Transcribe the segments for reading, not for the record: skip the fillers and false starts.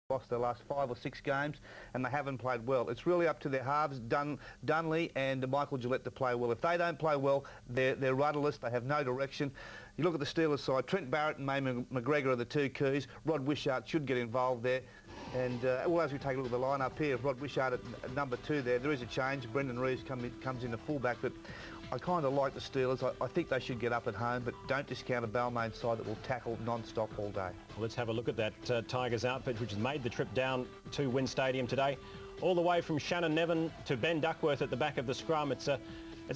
lost their last 5 or 6 games and they haven't played well. It's really up to their halves, Dunley and Michael Gillette, to play well. If they don't play well, they're rudderless, they have no direction. You look at the Steelers side, Trent Barrett and May McGregor are the two keys. Rod Wishart should get involved there. And well, as we take a look at the line-up here, Rod Wishart at number 2 there is a change. Brendan Reeves comes in the fullback, but I kind of like the Steelers. I think they should get up at home, but don't discount a Balmain side that will tackle non-stop all day. Let's have a look at that Tigers outfit, which has made the trip down to Wynn Stadium today. All the way from Shannon Nevin to Ben Duckworth at the back of the scrum. It's a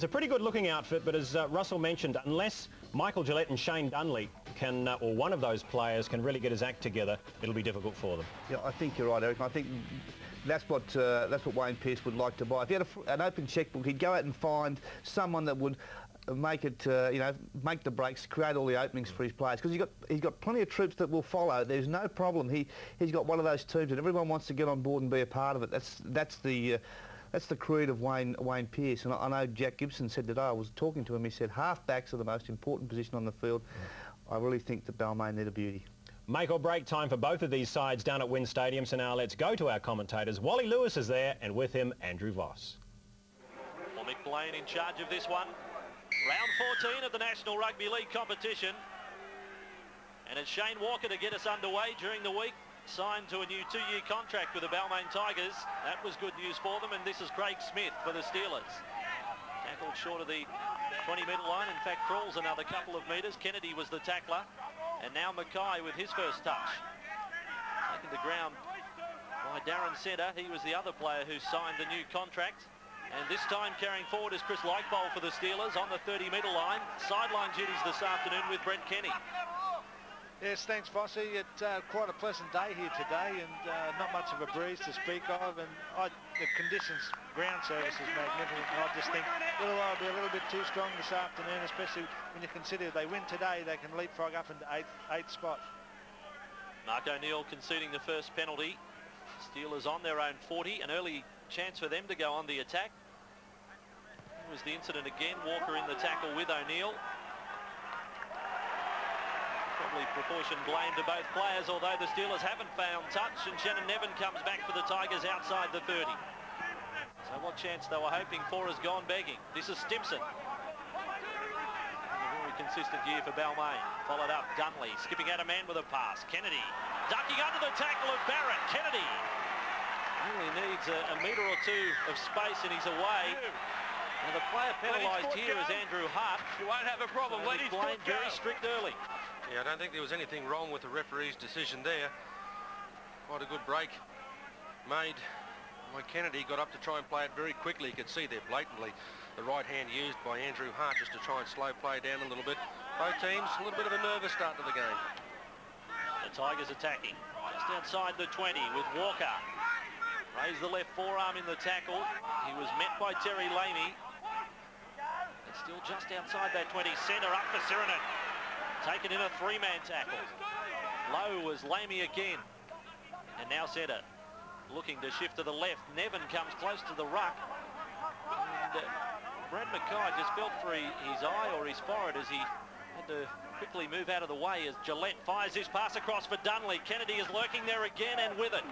pretty good-looking outfit, but as Russell mentioned, unless Michael Gillette and Shane Dunley can, or one of those players can really get his act together, it'll be difficult for them. Yeah, I think you're right, Eric. I think that's what Wayne Pearce would like to buy. If he had an open checkbook, he'd go out and find someone that would make it, make the breaks, create all the openings for his players. Because he's got plenty of troops that will follow. There's no problem. He's got one of those teams that everyone wants to get on board and be a part of it. That's the creed of Wayne Pearce. And I know Jack Gibson said today, I was talking to him, he said half-backs are the most important position on the field. I really think that Balmain need a beauty. Make or break time for both of these sides down at Wynn Stadium. So now let's go to our commentators. Wally Lewis is there, and with him, Andrew Voss. Well, Mick Blaine in charge of this one. Round 14 of the National Rugby League competition. And it's Shane Walker to get us underway during the week. Signed to a new 2-year contract with the Balmain Tigers. That was good news for them, and this is Craig Smith for the Steelers. Tackled short of the 20-metre line. In fact, crawls another couple of metres. Kennedy was the tackler. And now Mackay with his first touch. Taken to ground by Darren Centre. He was the other player who signed the new contract. And this time carrying forward is Chris Lightbowl for the Steelers on the 30-metre line. Sideline duties this afternoon with Brent Kenny. Yes, thanks, Vossie. It's quite a pleasant day here today, and not much of a breeze to speak of. And the conditions, ground service is magnificent. And I just think Illawarra will be a little bit too strong this afternoon, especially when you consider if they win today, they can leapfrog up into eighth spot. Mark O'Neill conceding the first penalty. Steelers on their own 40, an early chance for them to go on the attack. It was the incident again. Walker in the tackle with O'Neill. Probably proportion blame to both players, although the Steelers haven't found touch, and Shannon Nevin comes back for the Tigers outside the 30. So what chance they were hoping for has gone begging. This is Stimson. A very consistent year for Balmain. Followed up Dunley, skipping out a man with a pass. Kennedy ducking under the tackle of Barrett. Kennedy really needs a metre or two of space and he's away. Now the player penalised here is Andrew Hart. You won't have a problem. So he's playing very strict early. Yeah, I don't think there was anything wrong with the referee's decision there. Quite a good break made by Kennedy. Got up to try and play it very quickly. You could see there blatantly the right hand used by Andrew Hart just to try and slow play down a little bit. Both teams a little bit of a nervous start to the game. The Tigers attacking just outside the 20 with Walker. Raised the left forearm in the tackle. He was met by Terry Lamey. It's still just outside that 20. Centre up for Sirinen. Taken in a 3-man tackle. Low was Lamey again. And now Centre looking to shift to the left. Nevin comes close to the ruck. And Brad Mackay just felt for his eye or his forehead as he had to quickly move out of the way as Gillette fires this pass across for Dunley. Kennedy is lurking there again and with it.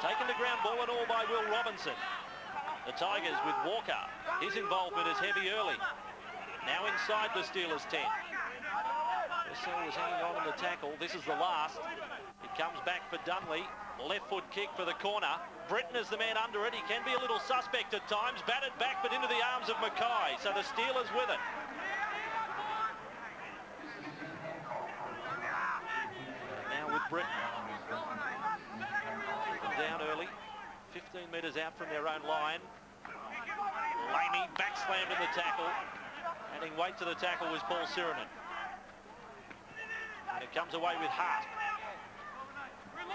Taken to ground ball and all by Will Robinson. The Tigers with Walker. His involvement is heavy early. Now inside the Steelers 10. Russell was hanging on in the tackle. This is the last. It comes back for Dunley. Left foot kick for the corner. Britton is the man under it. He can be a little suspect at times. Batted back but into the arms of Mackay. So the Steelers with it. Now with Britton. Down early. 15 metres out from their own line. Lamey back slammed in the tackle. Adding weight to the tackle was Paul Sirinen. And it comes away with Hart.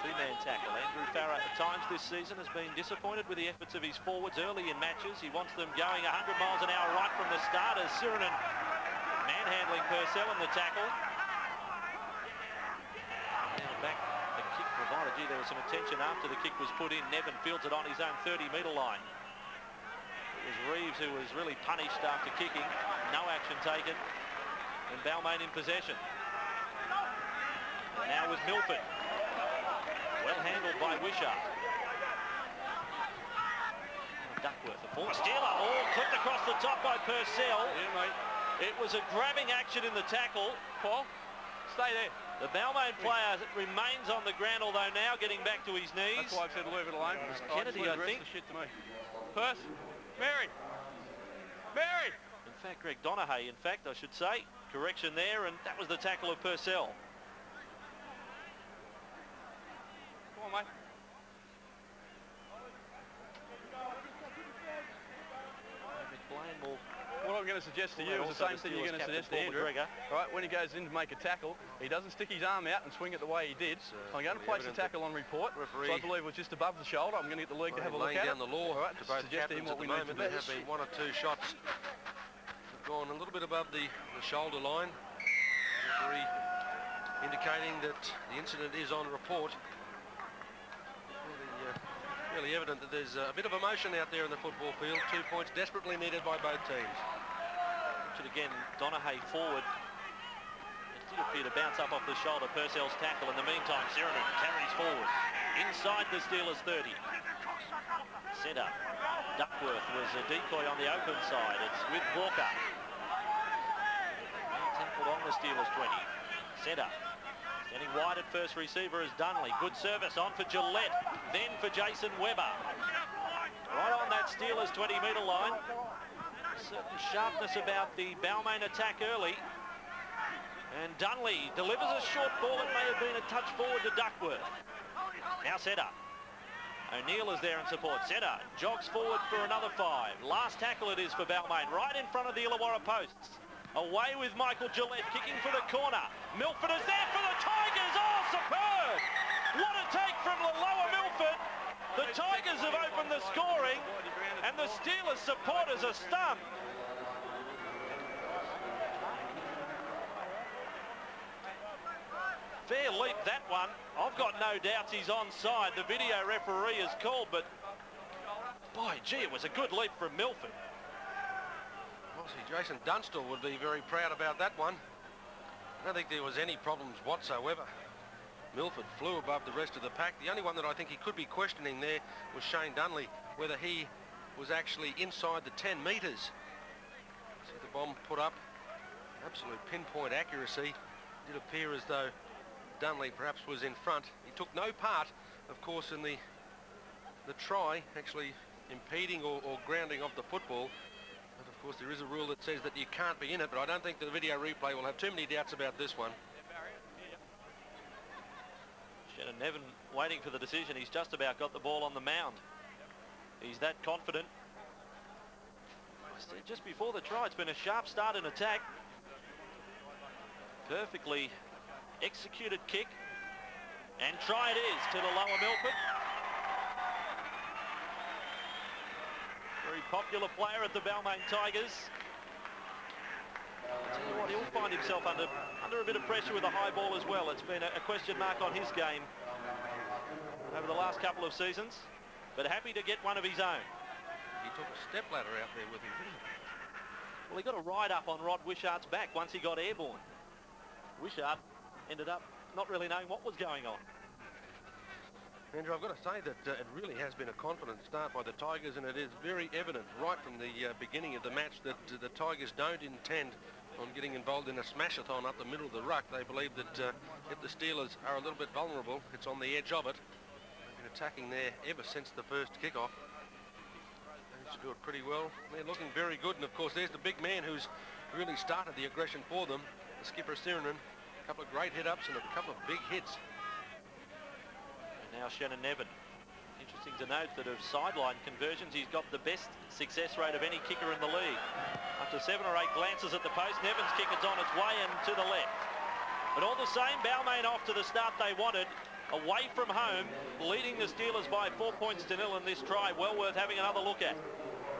2-man tackle. Andrew Farah at times this season has been disappointed with the efforts of his forwards early in matches. He wants them going 100 miles an hour right from the start as Sirinen manhandling Purcell in the tackle. Now back the kick provided. Gee, there was some attention after the kick was put in. Nevin fields it on his own 30-metre line. It was Reeves who was really punished after kicking. No action taken. And Balmain in possession. And now with Milford. Well handled by Wishart. Duckworth, a former Steeler, all clipped across the top by Purcell. Yeah, mate. It was a grabbing action in the tackle. Paul, stay there. The Balmain player remains on the ground, although now getting back to his knees. That's why I've said leave it alone. Kennedy, I think. The shit to me. Perth, Mary. In fact, Greg Donaghy, in fact, I should say. Correction there, and that was the tackle of Purcell. Come on, mate. McLean will... What I'm going to suggest to you is the same thing you're going to suggest to Andrew. Right, when he goes in to make a tackle, he doesn't stick his arm out and swing it the way he did. I'm going to place the tackle on report, which I believe was just above the shoulder. I'm going to get the league to have a look at it. Down the law All right, to both suggest to him captains what we at the need to moment. do. There have been 1 or 2 shots that have gone a little bit above the shoulder line. Referee indicating that the incident is on report. Really evident that there's a bit of emotion out there in the football field. 2 points desperately needed by both teams. Should again, Donaghy forward. It did appear to bounce up off the shoulder. Purcell's tackle. In the meantime, Sirenen carries forward. Inside the Steelers 30. Centre. Duckworth was a decoy on the open side. It's with Walker. 10 foot on the Steelers 20. Centre. Standing wide at first receiver is Dunley. Good service on for Gillette. Then for Jason Webber. Right on that Steelers 20-metre line. Certain sharpness about the Balmain attack early. And Dunley delivers a short ball. It may have been a touch forward to Duckworth. Now Centre. O'Neill is there in support. Centre jogs forward for another 5. Last tackle it is for Balmain, right in front of the Illawarra posts. Away with Michael Gillette, kicking for the corner. Milford is there for the Tigers. Oh, superb! What a take from the lower Milford. The Tigers have opened the scoring, and the Steelers supporters are stunned. Fair leap, that one. I've got no doubts he's onside. The video referee has called, but by gee, it was a good leap from Milford. Jason Dunstall would be very proud about that one. I don't think there was any problems whatsoever. Milford flew above the rest of the pack. The only one that I think he could be questioning there was Shane Dunley, whether he was actually inside the 10 metres. See the bomb put up, absolute pinpoint accuracy. It did appear as though Dunley perhaps was in front. He took no part, of course, in the try, actually impeding or grounding of the football. But of course there is a rule that says that you can't be in it, but I don't think the video replay will have too many doubts about this one. Shannon Nevin waiting for the decision. He's just about got the ball on the mound. He's that confident. I said just before the try, it's been a sharp start in attack. Perfectly executed kick. And try it is to the lower Milford. Very popular player at the Balmain Tigers. I'll tell you what, he'll find himself under a bit of pressure with a high ball as well. It's been a question mark on his game over the last couple of seasons, but happy to get one of his own. He took a step ladder out there with him, didn't he? Well, he got a ride up on Rod Wishart's back once he got airborne. Wishart ended up not really knowing what was going on. Andrew, I've got to say that it really has been a confident start by the Tigers, and it is very evident right from the beginning of the match that the Tigers don't intend on getting involved in a smash-a-thon up the middle of the ruck. They believe that if the Steelers are a little bit vulnerable, it's on the edge of it. They've been attacking there ever since the first kick-off. They've scored pretty well. They're looking very good, and of course there's the big man who's really started the aggression for them, the skipper Sirenen. A couple of great hit-ups and a couple of big hits. Now Shannon Nevin. Interesting to note that of sideline conversions, he's got the best success rate of any kicker in the league. After 7 or 8 glances at the post, Nevin's kick is on its way and to the left. But all the same, Balmain off to the start they wanted, away from home, leading the Steelers by 4 points to 0 in this try. Well worth having another look at.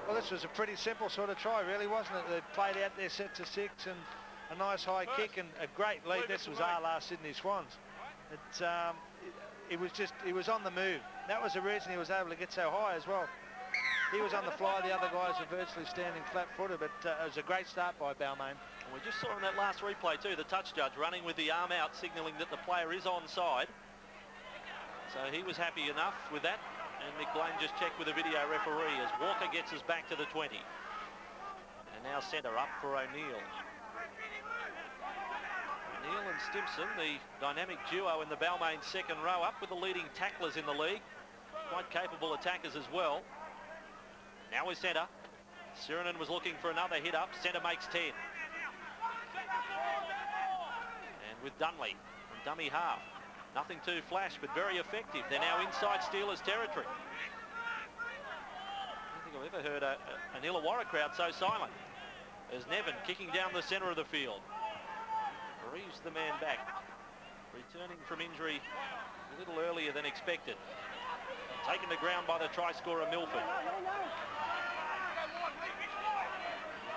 Well, this was a pretty simple sort of try, really, wasn't it? They played out their set to 6 and a nice high kick and a great lead. This was our last Sydney Swans. It was on the move. That was the reason he was able to get so high as well. He was on the fly, the other guys were virtually standing flat-footed, but it was a great start by Balmain. We just saw in that last replay too, the touch judge running with the arm out, signalling that the player is onside. So he was happy enough with that, and McLean just checked with the video referee as Walker gets us back to the 20. And now centre up for O'Neill. O'Neill and Stimson, the dynamic duo in the Balmain second row, up with the leading tacklers in the league. Quite capable attackers as well. Now with centre. Sirinen was looking for another hit up. Centre makes 10. And with Dunley from dummy half. Nothing too flash, but very effective. They're now inside Steelers territory. I don't think I've ever heard an Illawarra crowd so silent as Nevin kicking down the centre of the field. Reeves the man back, returning from injury a little earlier than expected. Taken to ground by the try scorer Milford.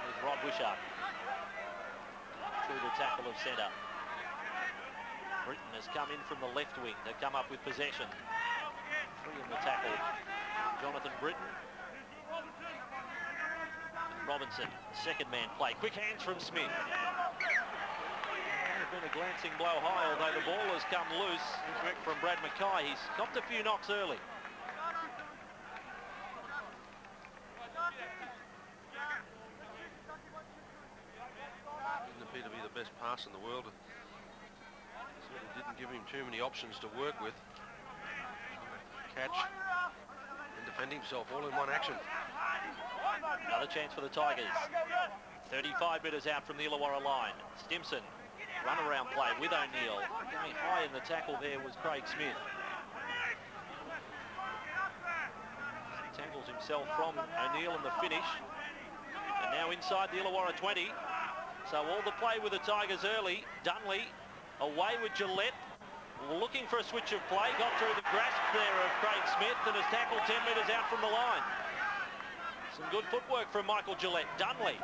With Rod Wishart through the tackle of centre. Britton has come in from the left wing to come up with possession. 3 in the tackle. Jonathan Britton. Robinson, second man play. Quick hands from Smith. Been a glancing blow high, although the ball has come loose from Brad Mackay. He's copped a few knocks early. Didn't appear to be the best pass in the world. Certainly didn't give him too many options to work with. Catch and defend himself all in one action. Another chance for the Tigers. 35 metres out from the Illawarra line. Stimson. Run-around play with O'Neill. Going high in the tackle there was Craig Smith. Tangles himself from O'Neill in the finish. And now inside the Illawarra 20. So all the play with the Tigers early. Dunley away with Gillette. Looking for a switch of play. Got through the grasp there of Craig Smith and has tackled 10 metres out from the line. Some good footwork from Michael Gillette. Dunley.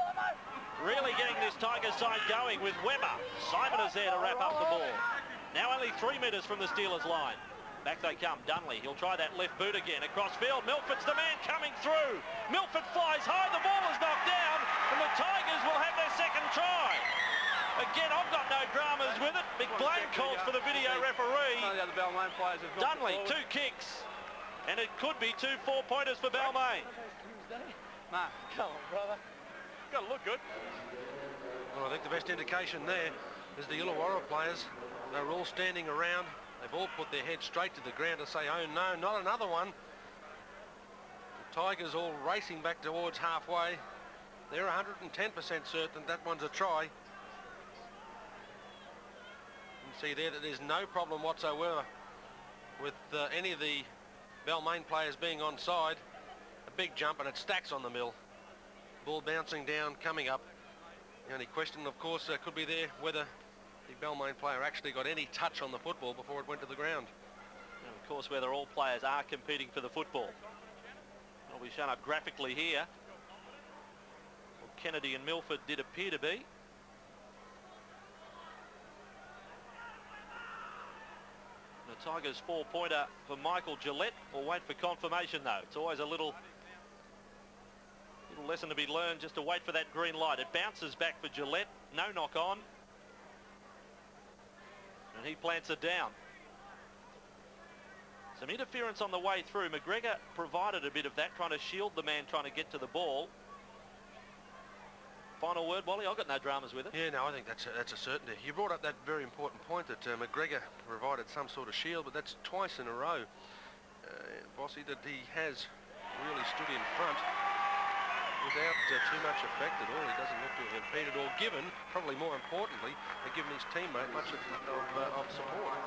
Really getting this Tigers side going with Webber. Simon is there to wrap up the ball. Now only 3 metres from the Steelers line. Back they come. Dunley, he'll try that left boot again. Across field, Milford's the man coming through. Milford flies high, the ball is knocked down, and the Tigers will have their second try. Again, I've got no dramas with it. McLean calls for the video referee. Dunley, 2 kicks, and it could be 2 4-pointers for Balmain. Mark, come on, brother. Got to look good. Well, I think the best indication there is the Illawarra players. They're all standing around. They've all put their heads straight to the ground to say, oh no, not another one. The Tigers all racing back towards halfway. They're 110% certain that one's a try. You can see there that there's no problem whatsoever with any of the Balmain players being onside. A big jump and it stacks on the mill. Ball bouncing down, coming up. The only question, of course, could be there whether the Balmain player actually got any touch on the football before it went to the ground. And of course, whether all players are competing for the football. It'll be shown up graphically here. Well, Kennedy and Milford did appear to be. The Tigers 4-pointer for Michael Gillette. We'll wait for confirmation though. It's always a little lesson to be learned just to wait for that green light. It bounces back for Gillette. No knock on. And he plants it down. Some interference on the way through. McGregor provided a bit of that, trying to shield the man trying to get to the ball. Final word, Wally? I've got no dramas with it. Yeah, no, I think that's a certainty. You brought up that very important point that McGregor provided some sort of shield, but that's twice in a row, Bossy, that he has really stood in front without too much effect at all. He doesn't look to have impeded or given, probably more importantly, given his teammate much of support.